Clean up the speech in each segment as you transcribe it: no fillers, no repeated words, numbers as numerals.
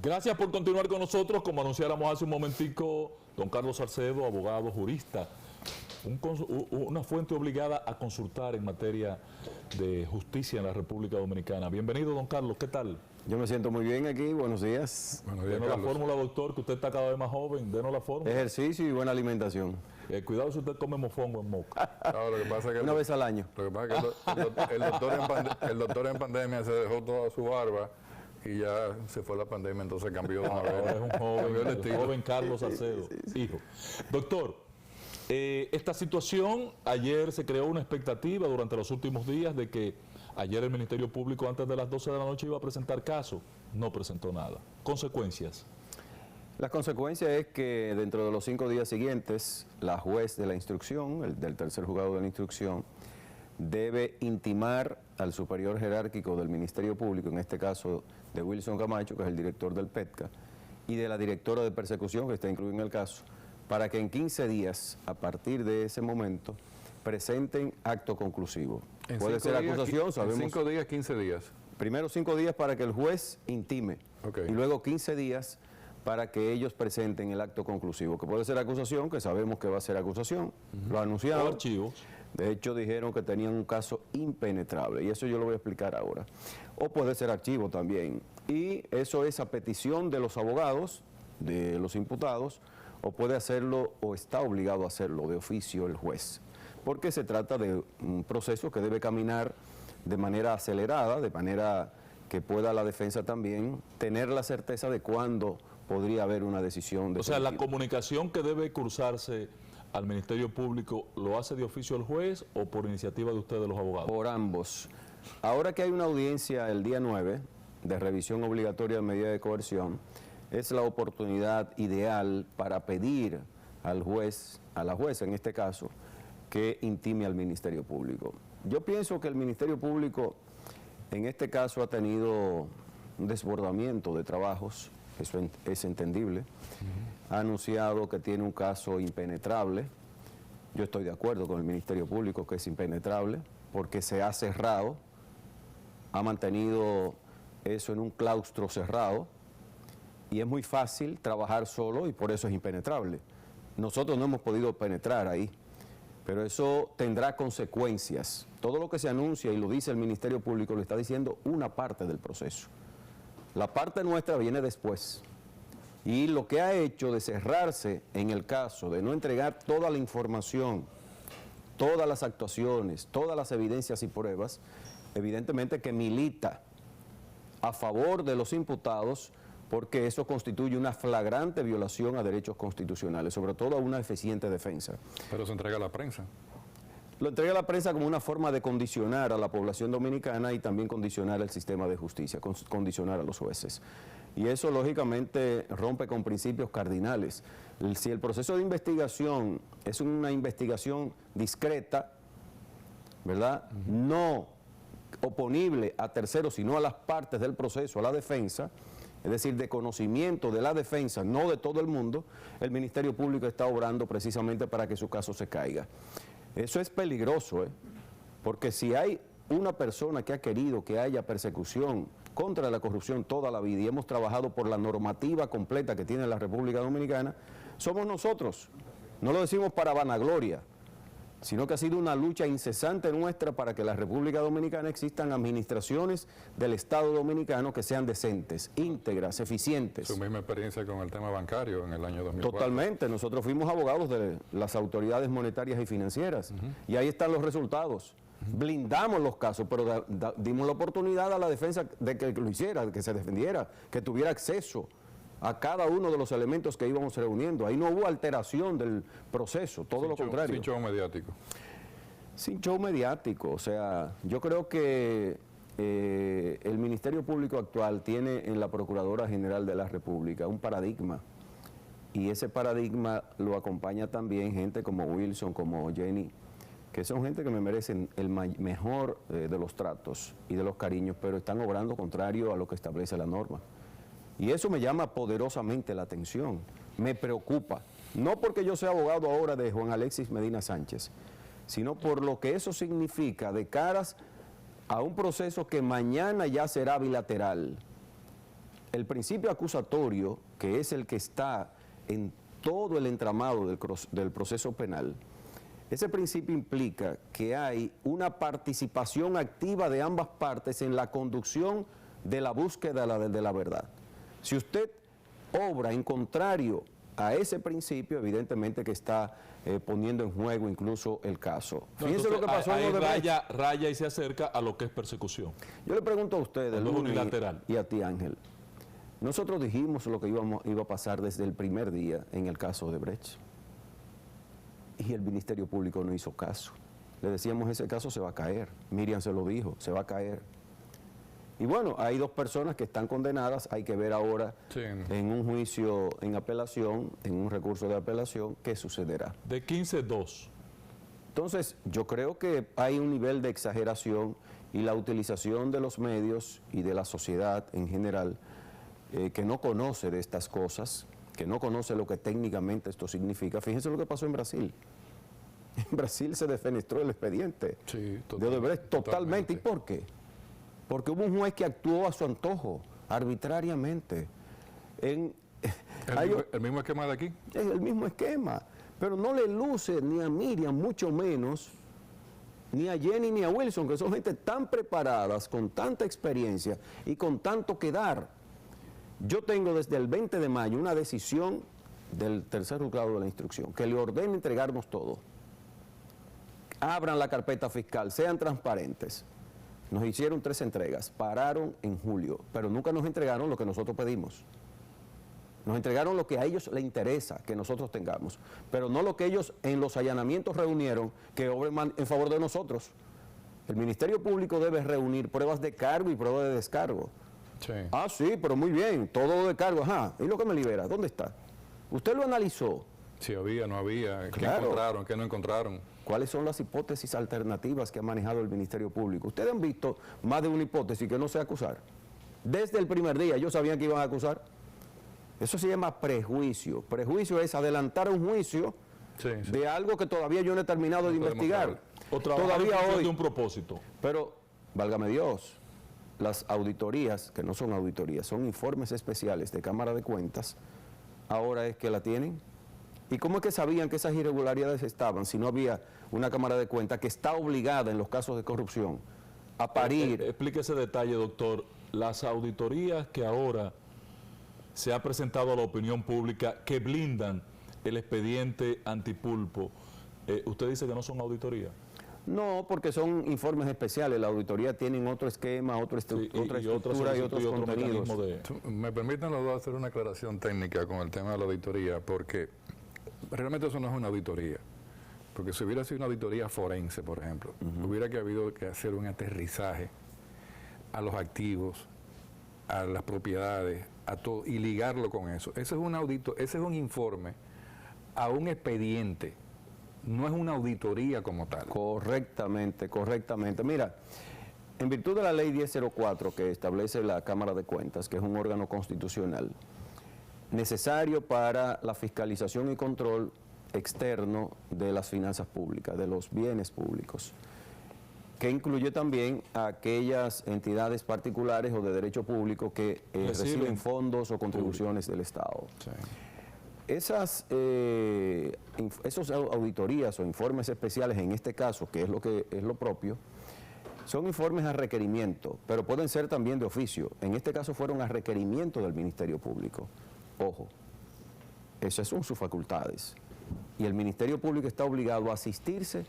Gracias por continuar con nosotros. Como anunciáramos hace un momentico, don Carlos Salcedo, abogado, jurista, una fuente obligada a consultar en materia de justicia en la República Dominicana. Bienvenido, don Carlos, ¿qué tal? Yo me siento muy bien aquí, buenos días. Buenos días, denos la fórmula, doctor, que usted está cada vez más joven, denos la fórmula. Ejercicio y buena alimentación. Cuidado si usted come mofongo en moca. No, lo que pasa es que una vez al año. Lo que pasa es que el doctor en pandemia se dejó toda su barba y ya se fue la pandemia, entonces cambió de una vez. Ahora es un joven, el joven Carlos Salcedo, hijo. Doctor, esta situación, ayer se creó una expectativa durante los últimos días de que ayer el Ministerio Público antes de las 12 de la noche iba a presentar caso. No presentó nada. ¿Consecuencias? La consecuencia es que dentro de los 5 días siguientes, la juez de la instrucción, el del tercer juzgado de la instrucción, debe intimar al superior jerárquico del Ministerio Público, en este caso de Wilson Camacho, que es el director del PETCA, y de la directora de persecución, que está incluida en el caso, para que en 15 días, a partir de ese momento, presenten acto conclusivo. Puede ser acusación, sabemos. En 5 días, 15 días. Primero 5 días para que el juez intime, y luego 15 días para que ellos presenten el acto conclusivo, que puede ser acusación, que sabemos que va a ser acusación, lo anunciaron. O archivos. De hecho, dijeron que tenían un caso impenetrable, y eso yo lo voy a explicar ahora. O puede ser archivo también, y eso es a petición de los abogados, de los imputados, o puede hacerlo, o está obligado a hacerlo de oficio el juez, porque se trata de un proceso que debe caminar de manera acelerada, de manera que pueda la defensa también tener la certeza de cuándo podría haber una decisión definitiva. O sea, la comunicación que debe cursarse al Ministerio Público, ¿lo hace de oficio el juez o por iniciativa de ustedes los abogados? Por ambos. Ahora que hay una audiencia el día 9 de revisión obligatoria de medida de coerción, es la oportunidad ideal para pedir al juez, a la jueza en este caso, que intime al Ministerio Público. Yo pienso que el Ministerio Público en este caso ha tenido un desbordamiento de trabajos, eso es entendible. Ha anunciado que tiene un caso impenetrable. Yo estoy de acuerdo con el Ministerio Público que es impenetrable porque se ha cerrado, ha mantenido eso en un claustro cerrado y es muy fácil trabajar solo y por eso es impenetrable. Nosotros no hemos podido penetrar ahí, pero eso tendrá consecuencias. Todo lo que se anuncia y lo dice el Ministerio Público lo está diciendo una parte del proceso. La parte nuestra viene después. Y lo que ha hecho de cerrarse en el caso, de no entregar toda la información, todas las actuaciones, todas las evidencias y pruebas, evidentemente que milita a favor de los imputados porque eso constituye una flagrante violación a derechos constitucionales, sobre todo a una eficiente defensa. Pero se entrega a la prensa. Lo entrega a la prensa como una forma de condicionar a la población dominicana y también condicionar el sistema de justicia, condicionar a los jueces. Y eso lógicamente rompe con principios cardinales. Si el proceso de investigación es una investigación discreta, ¿verdad? No oponible a terceros, sino a las partes del proceso, a la defensa, es decir, de conocimiento de la defensa, no de todo el mundo, el Ministerio Público está obrando precisamente para que su caso se caiga. Eso es peligroso, porque si hay una persona que ha querido que haya persecución contra la corrupción toda la vida y hemos trabajado por la normativa completa que tiene la República Dominicana, somos nosotros. No lo decimos para vanagloria, sino que ha sido una lucha incesante nuestra para que en la República Dominicana existan administraciones del Estado Dominicano que sean decentes, íntegras, eficientes. Su misma experiencia con el tema bancario en el año 2004. Totalmente, nosotros fuimos abogados de las autoridades monetarias y financieras y ahí están los resultados. Blindamos los casos, pero dimos la oportunidad a la defensa de que lo hiciera, de que se defendiera, que tuviera acceso a cada uno de los elementos que íbamos reuniendo. Ahí no hubo alteración del proceso, todo lo contrario. Sin show mediático. Sin show mediático, o sea, yo creo que el Ministerio Público actual tiene en la Procuradora General de la República un paradigma, y ese paradigma lo acompaña también gente como Wilson, como Jenny, que son gente que me merecen el mejor de los tratos y de los cariños, pero están obrando contrario a lo que establece la norma. Y eso me llama poderosamente la atención, me preocupa, no porque yo sea abogado ahora de Juan Alexis Medina Sánchez, sino por lo que eso significa de caras a un proceso que mañana ya será bilateral, el principio acusatorio, que es el que está en todo el entramado del proceso penal, ese principio implica que hay una participación activa de ambas partes en la conducción de la búsqueda de la verdad. Si usted obra en contrario a ese principio, evidentemente que está poniendo en juego incluso el caso. No, Fíjense entonces, lo que pasó en Odebrecht. raya y se acerca a lo que es persecución. Yo le pregunto a ustedes, No es Luni, unilateral. y a ti, Ángel, nosotros dijimos lo que iba a pasar desde el primer día en el caso de Odebrecht. Y el Ministerio Público no hizo caso. Le decíamos, ese caso se va a caer. Miriam se lo dijo, se va a caer. Y bueno, hay 2 personas que están condenadas, hay que ver ahora en un juicio en apelación, en un recurso de apelación, qué sucederá. De 15-2. Entonces, yo creo que hay un nivel de exageración y la utilización de los medios y de la sociedad en general que no conoce de estas cosas, que no conoce lo que técnicamente esto significa. Fíjense lo que pasó en Brasil. En Brasil se defenestró el expediente de Odebrecht totalmente. ¿Y por qué? Porque hubo un juez que actuó a su antojo, arbitrariamente. ¿El mismo esquema de aquí? Es el mismo esquema, pero no le luce ni a Miriam, mucho menos, ni a Jenny ni a Wilson, que son gente tan preparadas, con tanta experiencia y con tanto que dar. Yo tengo desde el 20 de mayo una decisión del tercer juzgado de la instrucción que le ordena entregarnos todo. Abran la carpeta fiscal, sean transparentes. Nos hicieron 3 entregas, pararon en julio, pero nunca nos entregaron lo que nosotros pedimos. Nos entregaron lo que a ellos les interesa que nosotros tengamos, pero no lo que ellos en los allanamientos reunieron que obren en favor de nosotros. El Ministerio Público debe reunir pruebas de cargo y pruebas de descargo. Sí. Ah, sí, pero muy bien, todo de cargo, ajá. ¿Y lo que me libera? ¿Dónde está? ¿Usted lo analizó? Si había, no había, qué Claro. encontraron, qué no encontraron. ¿Cuáles son las hipótesis alternativas que ha manejado el Ministerio Público? Ustedes han visto más de una hipótesis que no sea acusar. Desde el primer día ellos sabían que iban a acusar. Eso se llama prejuicio. Prejuicio es adelantar un juicio de algo que todavía yo no he terminado de investigar. O trabajar Todavía en función hoy. de un propósito. Pero, válgame Dios, las auditorías, que no son auditorías, son informes especiales de Cámara de Cuentas, ahora es que la tienen. ¿Y cómo es que sabían que esas irregularidades estaban si no había una Cámara de Cuentas que está obligada en los casos de corrupción a parir? Explique ese detalle, doctor. Las auditorías que ahora se ha presentado a la opinión pública que blindan el expediente antipulpo, ¿usted dice que no son auditorías? No, porque son informes especiales. La auditoría tiene otro esquema, otra estructura y otros contenidos. Me permiten los dos hacer una aclaración técnica con el tema de la auditoría, porque realmente eso no es una auditoría. Porque si hubiera sido una auditoría forense, por ejemplo, hubiera habido que hacer un aterrizaje a los activos, a las propiedades, a todo, y ligarlo con eso. Ese es un informe a un expediente. No es una auditoría como tal. Correctamente. Mira, en virtud de la ley 1004 que establece la Cámara de Cuentas, que es un órgano constitucional, necesario para la fiscalización y control externo de las finanzas públicas, de los bienes públicos, que incluye también a aquellas entidades particulares o de derecho público que reciben fondos o contribuciones del Estado. Sí. Esas auditorías o informes especiales, en este caso, que es lo propio, son informes a requerimiento, pero pueden ser también de oficio. En este caso fueron a requerimiento del Ministerio Público. Ojo, esas son sus facultades. Y el Ministerio Público está obligado a asistirse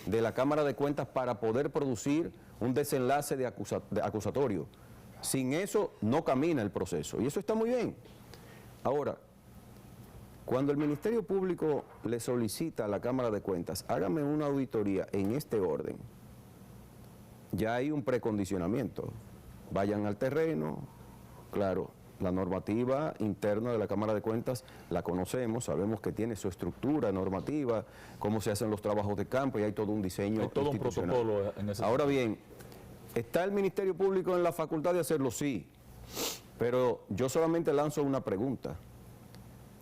de la Cámara de Cuentas para poder producir un desenlace de acusatorio. Sin eso no camina el proceso. Y eso está muy bien. Ahora, cuando el Ministerio Público le solicita a la Cámara de Cuentas, hágame una auditoría en este orden, ya hay un precondicionamiento. Vayan al terreno, claro, la normativa interna de la Cámara de Cuentas la conocemos, sabemos que tiene su estructura normativa, cómo se hacen los trabajos de campo y hay todo un diseño hay todo institucional. un protocolo en ese Ahora bien, ¿está el Ministerio Público en la facultad de hacerlo? Sí, pero yo solamente lanzo una pregunta.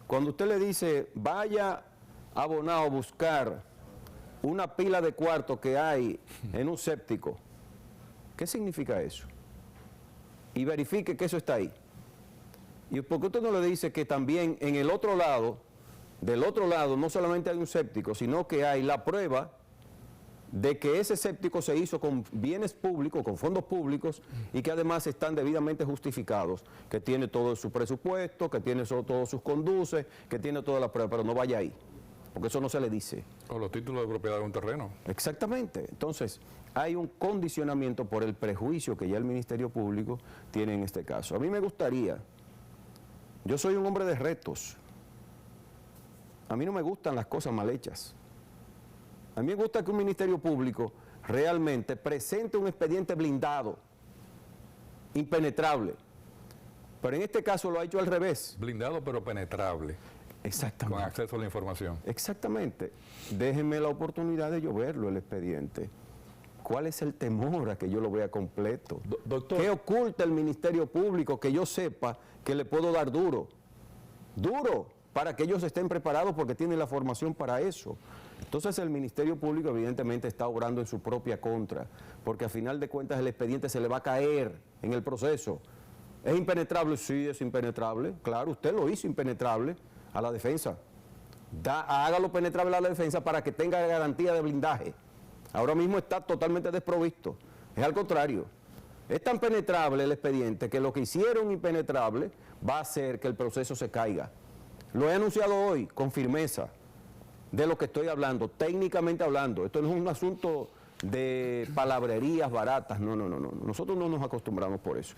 Cuando usted le dice, vaya a Bonao a buscar una pila de cuarto que hay en un séptico, ¿qué significa eso? Y verifique que eso está ahí. ¿Y por qué usted no le dice que también en el otro lado, del otro lado, no solamente hay un séptico, sino que hay la prueba de que ese séptico se hizo con bienes públicos, con fondos públicos, y que además están debidamente justificados, que tiene todo su presupuesto, que tiene todos sus conduces, que tiene toda la prueba, pero no vaya ahí, porque eso no se le dice. O los títulos de propiedad de un terreno. Exactamente. Entonces, hay un condicionamiento por el prejuicio que ya el Ministerio Público tiene en este caso. A mí me gustaría, yo soy un hombre de retos, a mí no me gustan las cosas mal hechas. A mí me gusta que un Ministerio Público realmente presente un expediente blindado, impenetrable. Pero en este caso lo ha hecho al revés. Blindado pero penetrable. Exactamente. Con acceso a la información. Exactamente. Déjenme la oportunidad de yo verlo, el expediente. ¿Cuál es el temor a que yo lo vea completo? Doctor. ¿Qué oculta el Ministerio Público que yo sepa que le puedo dar duro? Duro, para que ellos estén preparados porque tienen la formación para eso. Entonces el Ministerio Público evidentemente está obrando en su propia contra, porque a final de cuentas el expediente se le va a caer en el proceso. ¿Es impenetrable? Sí, es impenetrable. Claro, usted lo hizo impenetrable a la defensa. Hágalo penetrable a la defensa para que tenga garantía de blindaje. Ahora mismo está totalmente desprovisto. Es al contrario. Es tan penetrable el expediente que lo que hicieron impenetrable va a hacer que el proceso se caiga. Lo he anunciado hoy con firmeza de lo que estoy hablando, técnicamente hablando. Esto no es un asunto de palabrerías baratas, no. Nosotros no nos acostumbramos por eso.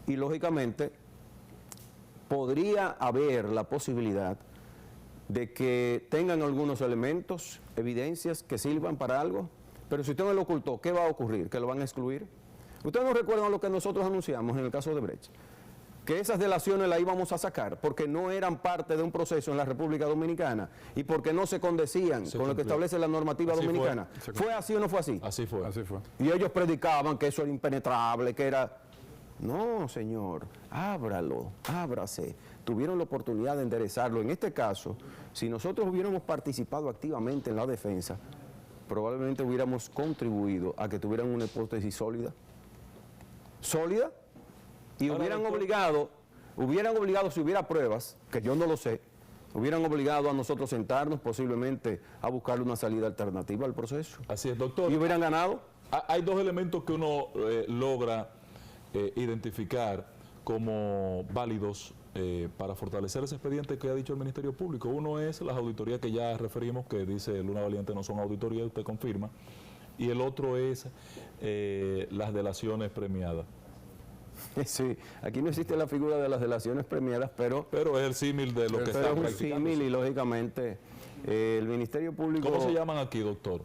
Y lógicamente podría haber la posibilidad de que tengan algunos elementos, evidencias que sirvan para algo, pero si usted me lo ocultó, ¿qué va a ocurrir? ¿Que lo van a excluir? ¿Ustedes no recuerdan lo que nosotros anunciamos en el caso de Brecht? Que esas delaciones las íbamos a sacar porque no eran parte de un proceso en la República Dominicana y porque no se condecían con lo que establece la normativa dominicana. ¿Fue así o no fue así? Así fue. Así fue. Y ellos predicaban que eso era impenetrable, que era... No, señor, ábrase. Tuvieron la oportunidad de enderezarlo. En este caso, si nosotros hubiéramos participado activamente en la defensa, probablemente hubiéramos contribuido a que tuvieran una hipótesis sólida. ¿Sólida? Y hubieran obligado, si hubiera pruebas, que yo no lo sé, hubieran obligado a nosotros sentarnos posiblemente a buscarle una salida alternativa al proceso. Así es, doctor. ¿Y hubieran ganado? Hay dos elementos que uno logra identificar como válidos para fortalecer ese expediente que ha dicho el Ministerio Público. Uno es las auditorías que ya referimos, que dice Luna Valiente no son auditorías, usted confirma. Y el otro es las delaciones premiadas. Sí, aquí no existe la figura de las delaciones premiadas, pero es el símil de lo que está es un practicando. símil y lógicamente el Ministerio Público... ¿Cómo se llaman aquí, doctor?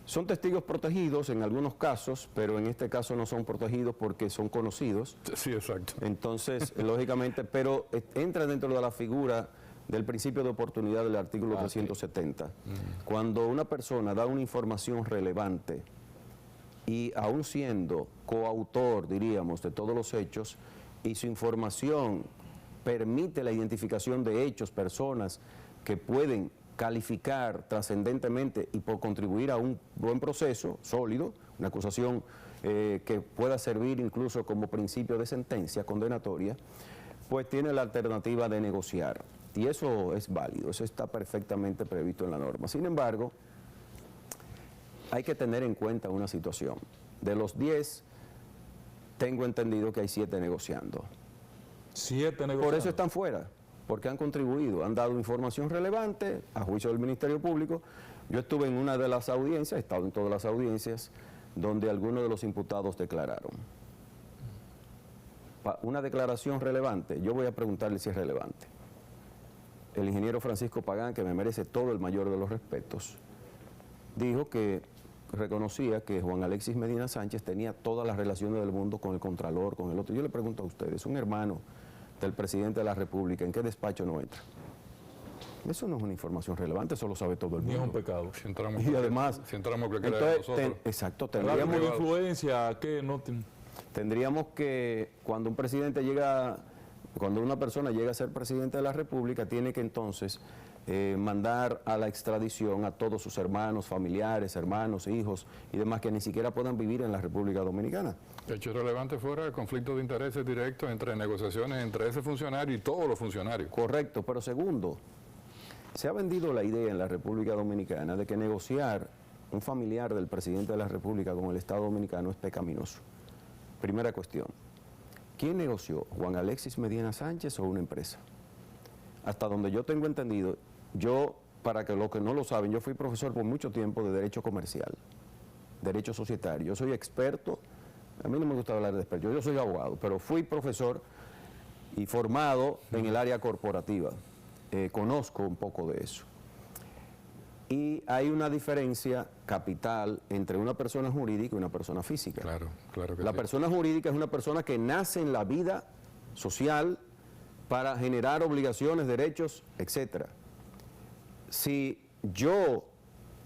Son testigos protegidos en algunos casos, pero en este caso no son protegidos porque son conocidos. Sí, exacto. Entonces, lógicamente, pero entra dentro de la figura del principio de oportunidad del artículo 370. Cuando una persona da una información relevante y aún siendo coautor, diríamos, de todos los hechos, y su información permite la identificación de hechos, personas que pueden calificar trascendentemente y por contribuir a un buen proceso sólido, una acusación que pueda servir incluso como principio de sentencia condenatoria, pues tiene la alternativa de negociar. Y eso es válido, eso está perfectamente previsto en la norma. Sin embargo, hay que tener en cuenta una situación. De los 10, tengo entendido que hay 7 negociando. 7 negociando. Por eso están fuera, porque han contribuido, han dado información relevante a juicio del Ministerio Público. Yo estuve en una de las audiencias, he estado en todas las audiencias, donde algunos de los imputados declararon. Una declaración relevante, yo voy a preguntarle si es relevante. El ingeniero Francisco Pagán, que me merece todo el mayor de los respetos, dijo que reconocía que Juan Alexis Medina Sánchez tenía todas las relaciones del mundo con el Contralor, con el otro. Yo le pregunto a ustedes, un hermano del presidente de la República, ¿en qué despacho no entra? Eso no es una información relevante, eso lo sabe todo el mundo. Ni es un pecado. Si entramos, Y además, si entramos cualquiera de nosotros. exacto, Claro, de influencia, que no tendríamos que, cuando una persona llega a ser presidente de la República, tiene que entonces mandar a la extradición a todos sus hermanos, familiares, hermanos, hijos y demás que ni siquiera puedan vivir en la República Dominicana. De hecho, relevante fuera el conflicto de intereses directos entre negociaciones entre ese funcionario y todos los funcionarios. Correcto, pero segundo, se ha vendido la idea en la República Dominicana de que negociar un familiar del presidente de la República con el Estado Dominicano es pecaminoso. Primera cuestión, ¿quién negoció? ¿Juan Alexis Medina Sánchez o una empresa? Hasta donde yo tengo entendido, yo, para que los que no lo saben, yo fui profesor por mucho tiempo de Derecho Comercial, Derecho Societario. Yo soy experto, a mí no me gusta hablar de experto, yo soy abogado, pero fui profesor y formado en el área corporativa. Conozco un poco de eso. Y hay una diferencia capital entre una persona jurídica y una persona física. Claro, claro que La sí. persona jurídica es una persona que nace en la vida social para generar obligaciones, derechos, etc. Si yo,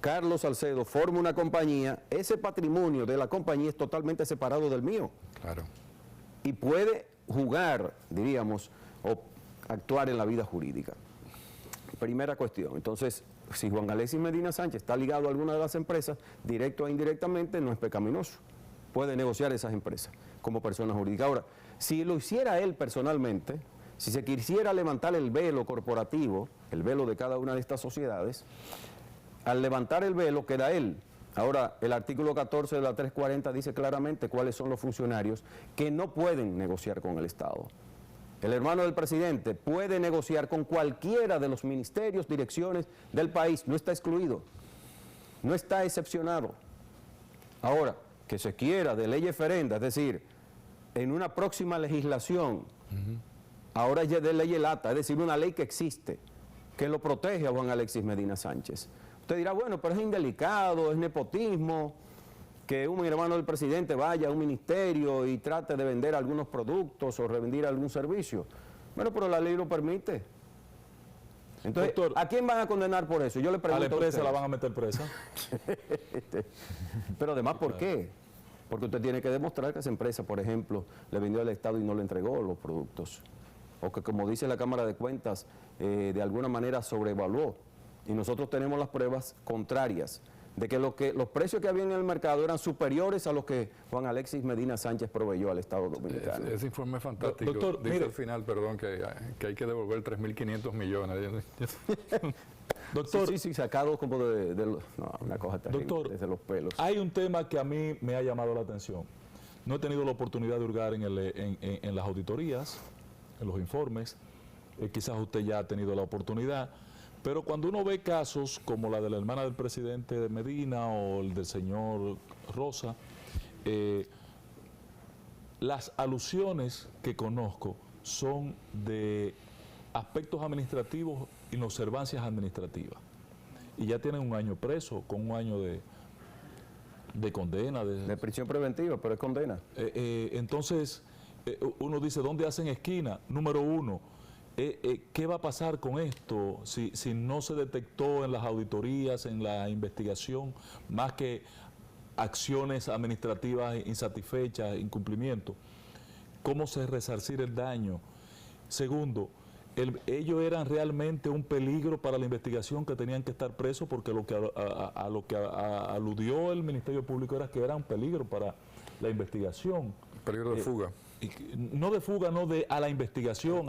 Carlos Salcedo, formo una compañía, ese patrimonio de la compañía es totalmente separado del mío. Claro. Y puede jugar, diríamos, o actuar en la vida jurídica. Primera cuestión. Entonces, si Juan Alexis Medina Sánchez está ligado a alguna de las empresas, directo o indirectamente, no es pecaminoso. Puede negociar esas empresas como persona jurídica. Ahora, si lo hiciera él personalmente, si se quisiera levantar el velo corporativo, el velo de cada una de estas sociedades, al levantar el velo queda él. Ahora, el artículo 14 de la 340 dice claramente cuáles son los funcionarios que no pueden negociar con el Estado. El hermano del presidente puede negociar con cualquiera de los ministerios, direcciones del país, no está excluido, no está excepcionado. Ahora, que se quiera de ley referenda, es decir, en una próxima legislación, ahora ya de ley elata, es decir, una ley que existe, que lo protege a Juan Alexis Medina Sánchez. Usted dirá, bueno, pero es indelicado, es nepotismo, que un hermano del presidente vaya a un ministerio y trate de vender algunos productos o revender algún servicio. Bueno, pero la ley lo permite. Entonces, Doctor, ¿a quién van a condenar por eso? Yo le A pregunto la empresa la ustedes. van a meter presa. Pero además, ¿por qué? Porque usted tiene que demostrar que esa empresa, por ejemplo, le vendió al Estado y no le entregó los productos. O que, como dice la Cámara de Cuentas, de alguna manera sobrevaluó. Y nosotros tenemos las pruebas contrarias de que los precios que había en el mercado eran superiores a los que Juan Alexis Medina Sánchez proveyó al Estado Dominicano. Ese informe es fantástico. Doctor, dice mire. al final, perdón, que hay que devolver 3.500 millones. Doctor, Sí, sacado como no, una cosa terrible, Doctor, desde los pelos. hay un tema que a mí me ha llamado la atención. No he tenido la oportunidad de hurgar en las auditorías, en los informes. Quizás usted ya ha tenido la oportunidad. Pero cuando uno ve casos como la de la hermana del presidente de Medina o el del señor Rosa, las alusiones que conozco son de aspectos administrativos, inobservancias administrativas. Y ya tienen un año preso, con un año de condena. De prisión preventiva, pero es condena. Entonces, uno dice, ¿dónde hacen esquina? Número uno, ¿qué va a pasar con esto si no se detectó en las auditorías, en la investigación, más que acciones administrativas insatisfechas, incumplimiento? ¿Cómo se resarcir el daño? Segundo, ellos eran realmente un peligro para la investigación, que tenían que estar presos, porque lo que aludió el Ministerio Público era que eran un peligro para la investigación. Peligro de fuga. No de fuga, no a la investigación.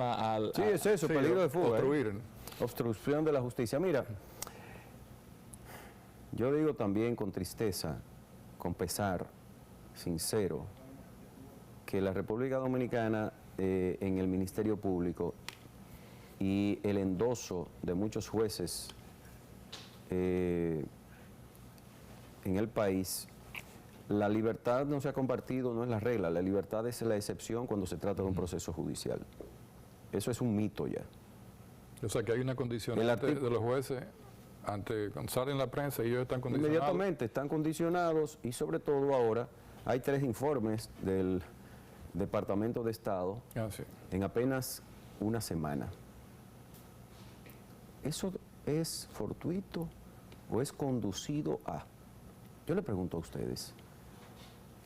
Sí, es eso, Sí, peligro de fuga. obstruir. Obstrucción de la justicia. Mira, yo digo también con tristeza, con pesar sincero, que la República Dominicana en el Ministerio Público y el endoso de muchos jueces en el país, la libertad no se ha convertido, no es la regla, la libertad es la excepción cuando se trata de un proceso judicial. Eso es un mito ya. O sea que hay una condicionante de los jueces, cuando salen en la prensa, ellos están condicionados. Inmediatamente están condicionados y sobre todo ahora hay 3 informes del Departamento de Estado Sí. en apenas una semana. ¿Eso es fortuito o es conducido a? Yo le pregunto a ustedes,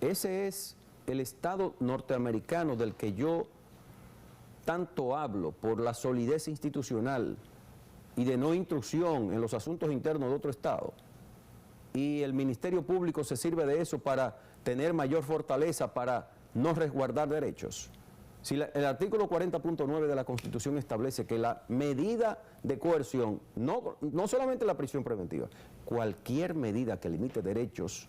ese es el Estado norteamericano del que yo tanto hablo por la solidez institucional, y de no intrusión en los asuntos internos de otro Estado, y el Ministerio Público se sirve de eso para tener mayor fortaleza para no resguardar derechos. Si el artículo 40.9 de la Constitución establece que la medida de coerción, no solamente la prisión preventiva, cualquier medida que limite derechos,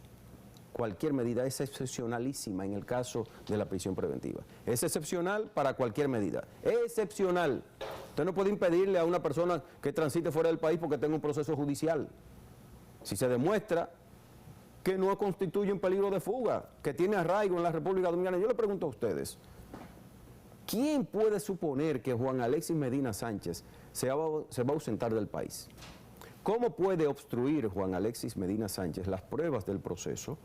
cualquier medida es excepcionalísima en el caso de la prisión preventiva. Es excepcional para cualquier medida. Excepcional. Usted no puede impedirle a una persona que transite fuera del país porque tenga un proceso judicial. Si se demuestra que no constituye un peligro de fuga, que tiene arraigo en la República Dominicana, yo le pregunto a ustedes, ¿quién puede suponer que Juan Alexis Medina Sánchez se va a ausentar del país? ¿Cómo puede obstruir Juan Alexis Medina Sánchez las pruebas del proceso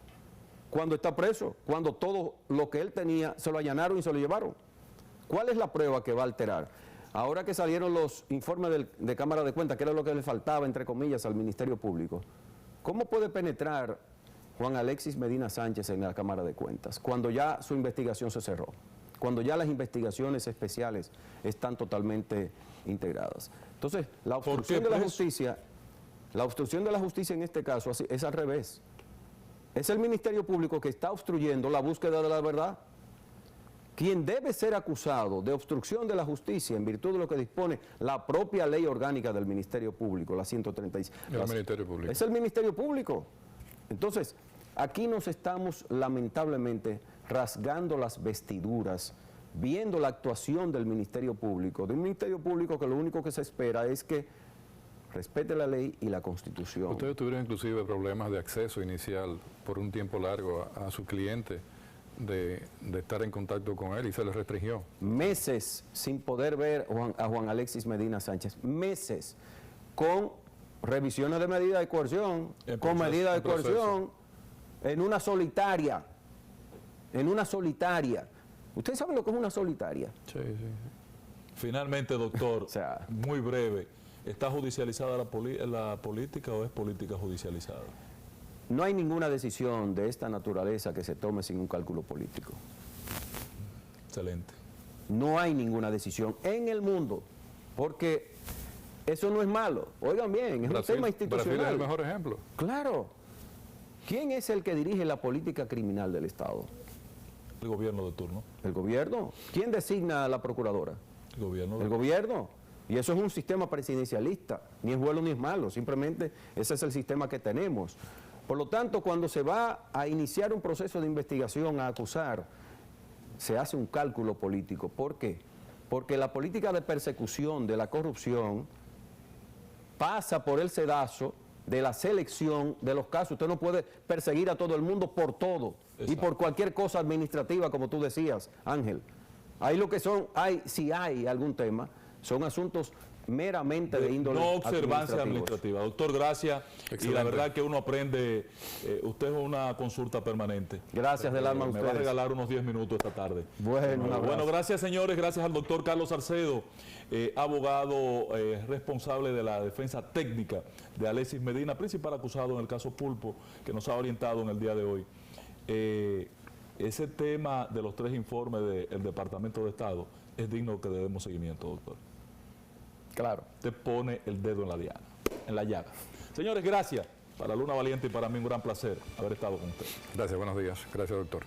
cuando está preso, cuando todo lo que él tenía se lo allanaron y se lo llevaron? ¿Cuál es la prueba que va a alterar? Ahora que salieron los informes de Cámara de Cuentas, que era lo que le faltaba, entre comillas, al Ministerio Público, ¿cómo puede penetrar Juan Alexis Medina Sánchez en la Cámara de Cuentas cuando ya su investigación se cerró? Cuando ya las investigaciones especiales están totalmente integradas. Entonces, la obstrucción de la justicia en este caso es al revés. Es el Ministerio Público que está obstruyendo la búsqueda de la verdad. Quien debe ser acusado de obstrucción de la justicia en virtud de lo que dispone la propia ley orgánica del Ministerio Público, la 136. El Ministerio Público. Es el Ministerio Público. Entonces, aquí nos estamos lamentablemente rasgando las vestiduras, viendo la actuación del Ministerio Público, de un Ministerio Público que lo único que se espera es que respete la ley y la Constitución. Ustedes tuvieron inclusive problemas de acceso inicial por un tiempo largo a su cliente, de estar en contacto con él, y se les restringió. Meses sin poder ver a Juan Alexis Medina Sánchez, meses, con revisiones de medidas de coerción, con medidas de coerción, en una solitaria. ¿Ustedes saben lo que es una solitaria? Sí, sí. Finalmente, doctor, O sea, muy breve, ¿está judicializada la política o es política judicializada? no hay ninguna decisión de esta naturaleza que se tome sin un cálculo político. Excelente. No hay ninguna decisión en el mundo, porque eso no es malo. Oigan bien, es un tema institucional. Brasil es el mejor ejemplo. Claro. ¿Quién es el que dirige la política criminal del Estado? El gobierno de turno. ¿El gobierno? ¿Quién designa a la procuradora? El gobierno. El gobierno. Y eso es un sistema presidencialista. Ni es bueno ni es malo. Simplemente ese es el sistema que tenemos. Por lo tanto, cuando se va a iniciar un proceso de investigación, a acusar, se hace un cálculo político. ¿Por qué? Porque la política de persecución de la corrupción pasa por el sedazo de la selección de los casos. Usted no puede perseguir a todo el mundo por todo. Exacto. Y por cualquier cosa administrativa, como tú decías, Ángel. Ahí lo que son, si hay algún tema, son asuntos meramente de índole no observancia administrativa. Doctor, gracias. Excelente. Y la verdad que uno aprende, usted es una consulta permanente. Gracias del alma a Me ustedes. va a regalar unos 10 minutos esta tarde. Bueno, gracias señores, gracias al doctor Carlos Salcedo, abogado responsable de la defensa técnica de Alexis Medina, principal acusado en el caso Pulpo, que nos ha orientado en el día de hoy. Ese tema de los 3 informes del Departamento de Estado es digno que le demos seguimiento, doctor. Claro. Te pone el dedo en la llaga. Señores, gracias. Para Luna Valiente y para mí un gran placer haber estado con usted. Gracias, buenos días. Gracias, doctor.